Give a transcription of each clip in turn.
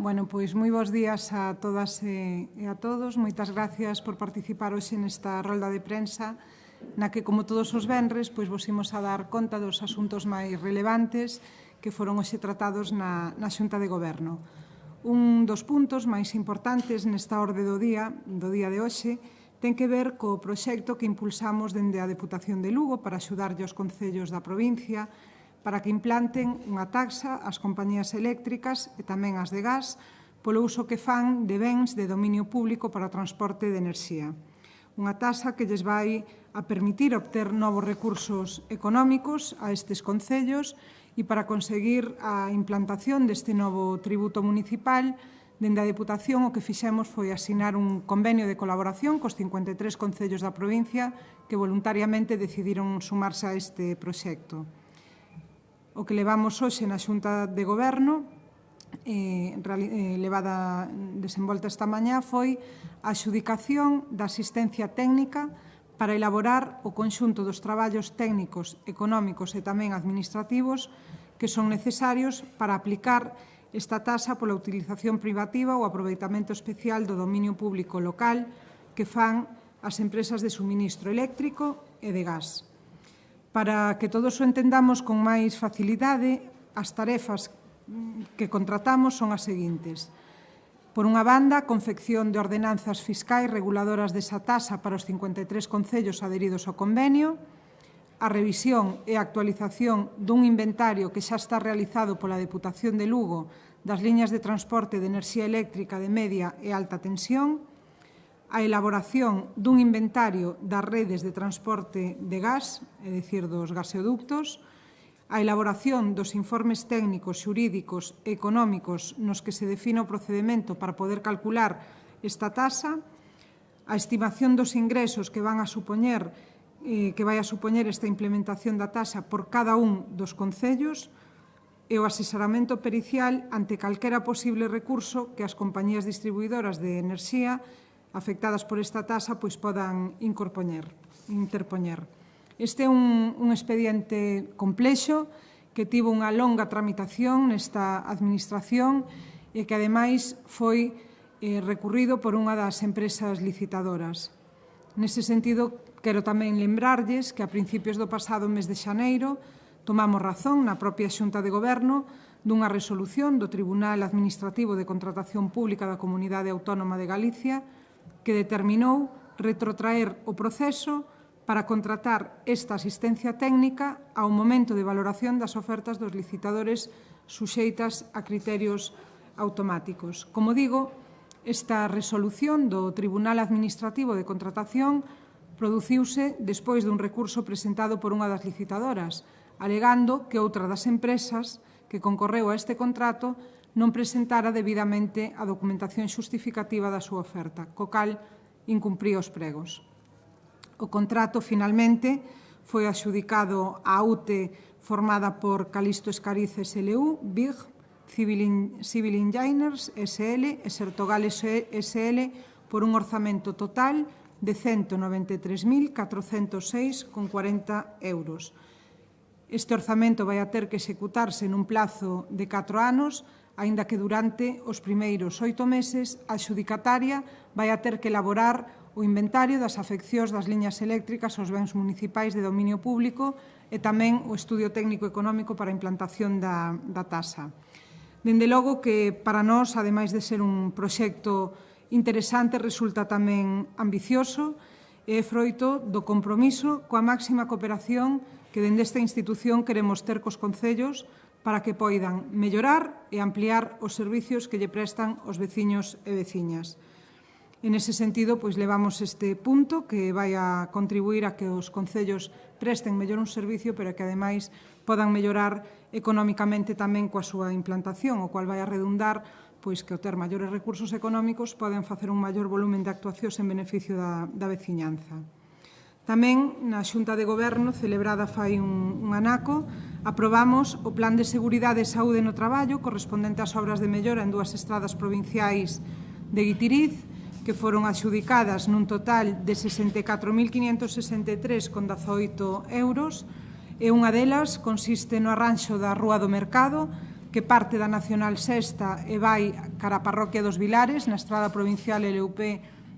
Bueno, pois moi bons días a todas e a todos. Moitas gracias por participar hoxe nesta rolda de prensa na que, como todos os venres, pois vos imos a dar conta dos asuntos máis relevantes que foron hoxe tratados na Xunta de Goberno. Un dos puntos máis importantes nesta orde do día de hoxe ten que ver co proxecto que impulsamos dende a Deputación de Lugo para axudarlle aos concellos da provincia para que implanten unha taxa ás compañías eléctricas e tamén ás de gas polo uso que fan de bens de dominio público para o transporte de enerxía. Unha taxa que lles vai a permitir obter novos recursos económicos a estes concellos e para conseguir a implantación deste novo tributo municipal, dende a Deputación o que fixemos foi asinar un convenio de colaboración cos 53 concellos da provincia que voluntariamente decidiron sumarse a este proxecto. O que levamos hoxe na Xunta de Goberno, desenvolta esta mañá, foi a adxudicación da asistencia técnica para elaborar o conxunto dos traballos técnicos, económicos e tamén administrativos que son necesarios para aplicar esta taxa pola utilización privativa ou aproveitamento especial do dominio público local que fan as empresas de suministro eléctrico e de gas. Para que todos o entendamos con máis facilidade, as tarefas que contratamos son as seguintes. Por unha banda, a confección de ordenanzas fiscais reguladoras desa taxa para os 53 concellos adheridos ao convenio, a revisión e actualización dun inventario que xa está realizado pola Deputación de Lugo das liñas de transporte de enerxía eléctrica de media e alta tensión, a elaboración dun inventario das redes de transporte de gas, é dicir, dos gaseoductos, a elaboración dos informes técnicos, xurídicos e económicos nos que se define o procedemento para poder calcular esta taxa, a estimación dos ingresos que vai a supoñer esta implementación da taxa por cada un dos concellos e o asesoramento pericial ante calquera posible recurso que as compañías distribuidoras de enerxía afectadas por esta taxa pois podan interpoñer. Este é un expediente complexo que tivo unha longa tramitación nesta administración e que, ademais, foi recurrido por unha das empresas licitadoras. Nese sentido, quero tamén lembrarlles que a principios do pasado mes de xaneiro tomamos razón na propia Xunta de Goberno dunha resolución do Tribunal Administrativo de Contratación Pública da Comunidade Autónoma de Galicia que determinou retrotraer o proceso para contratar esta asistencia técnica ao momento de valoración das ofertas dos licitadores suxeitas a criterios automáticos. Como digo, esta resolución do Tribunal Administrativo de Contratación produciuse despois dun recurso presentado por unha das licitadoras, alegando que outra das empresas que concorreu a este contrato non presentara debidamente a documentación xustificativa da súa oferta, co cal incumpría os pregos. O contrato, finalmente, foi adxudicado á UTE formada por Calisto Escariz SLU, BIG, Civil Engineers SL e Sertogal SL por un orzamento total de 193.406,40 euros. Este orzamento vai a ter que executarse nun plazo de 4 anos, aínda que durante os primeiros 8 meses a adxudicataria vai a ter que elaborar o inventario das afeccións das liñas eléctricas aos bens municipais de dominio público e tamén o estudio técnico económico para a implantación da taxa. Dende logo que para nós, ademais de ser un proxecto interesante, resulta tamén ambicioso e é froito do compromiso coa máxima cooperación que dende esta institución queremos ter cos concellos para que poidan mellorar e ampliar os servicios que lle prestan os veciños e veciñas. En ese sentido, pois levamos este punto que vai a contribuir a que os concellos presten mellor un servicio, pero que, ademais, podan mellorar económicamente tamén coa súa implantación, o cual vai a redundar pois que ao ter maiores recursos económicos poden facer un maior volumen de actuacións en beneficio da veciñanza. Tamén, na Xunta de Goberno, celebrada fai un anaco, aprobamos o Plan de Seguridade e Saúde no Traballo correspondente ás obras de mellora en 2 estradas provinciais de Guitiriz, que foron adxudicadas nun total de 64.563,18 euros, e unha delas consiste no arranxo da Rúa do Mercado, que parte da Nacional Sexta e vai cara a Parroquia dos Vilares, na estrada provincial LUP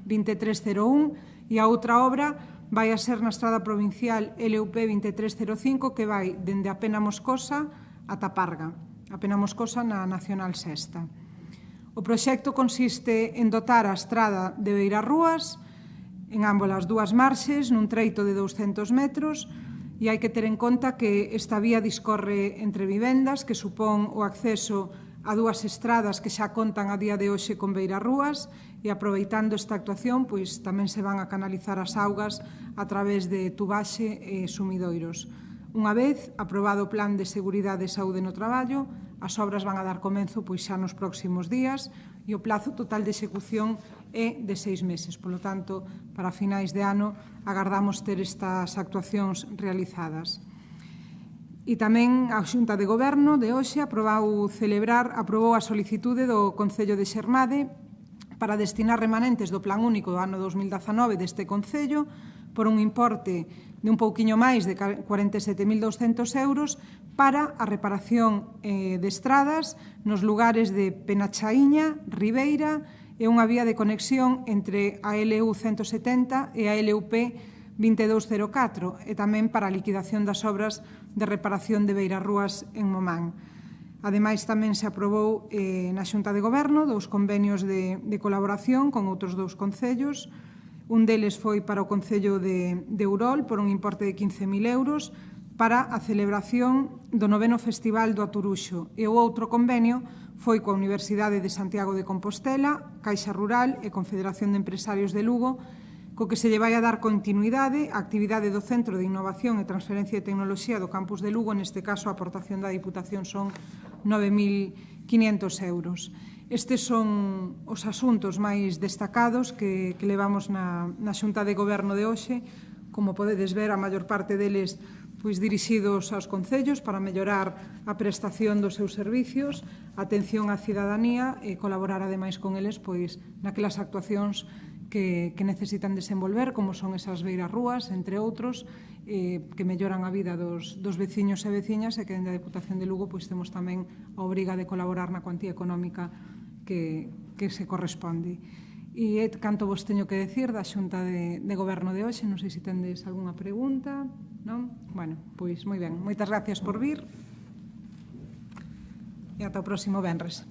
2301, e a outra obra vai a ser na estrada provincial LUP 2305, que vai dende a Pena Moscosa ata Parga, a Pena Moscosa na Nacional Sexta. O proxecto consiste en dotar a estrada de beirarrúas en ámbolas dúas marxes, nun treito de 200 metros, e hai que ter en conta que esta vía discorre entre vivendas, que supón o acceso a dúas estradas que xa contan a día de hoxe con beirarrúas, e aproveitando esta actuación, pois tamén se van a canalizar as augas a través de tubaxe e sumidoiros. Unha vez aprobado o Plan de Seguridade e Saúde no Traballo, as obras van a dar comenzo pois xa nos próximos días e o plazo total de execución é de 6 meses. Por lo tanto, para finais de ano agardamos ter estas actuacións realizadas. E tamén a Xunta de Goberno de hoxe aprobou a solicitude do Concello de Xermade para destinar remanentes do Plan Único do ano 2019 deste Concello por un importe de un pouquiño máis de 47.200 euros para a reparación de estradas nos lugares de Penachaíña, Ribeira e unha vía de conexión entre a LU 170 e a LUP 2204 e tamén para a liquidación das obras de reparación de beirarrúas en Momán. Ademais, tamén se aprobou na Xunta de Goberno dous convenios de colaboración con outros dous concellos. Un deles foi para o Concello de Urol por un importe de 15.000 euros para a celebración do 9º Festival do Aturuxo, e o outro convenio foi coa Universidade de Santiago de Compostela, Caixa Rural e Confederación de Empresarios de Lugo, co que se lle vai a dar continuidade á actividade do Centro de Innovación e Transferencia de Tecnoloxía do Campus de Lugo. Neste caso, a aportación da Diputación son 9.500 euros. Estes son os asuntos máis destacados que levamos na Xunta de Goberno de hoxe. Como podedes ver, a maior parte deles dirixidos aos concellos para mellorar a prestación dos seus servicios, a atención á cidadanía e colaborar ademais con eles naquelas actuacións que necesitan desenvolver, como son esas beirarrúas, entre outros, que melloran a vida dos veciños e veciñas, e que dende a Deputación de Lugo temos tamén a obriga de colaborar na cuantía económica que se corresponde. E canto vos teño que decir da Xunta de Goberno de hoxe. Non sei se tendes algunha pregunta, non? Bueno, pois moi ben. Moitas gracias por vir e ata o próximo venres.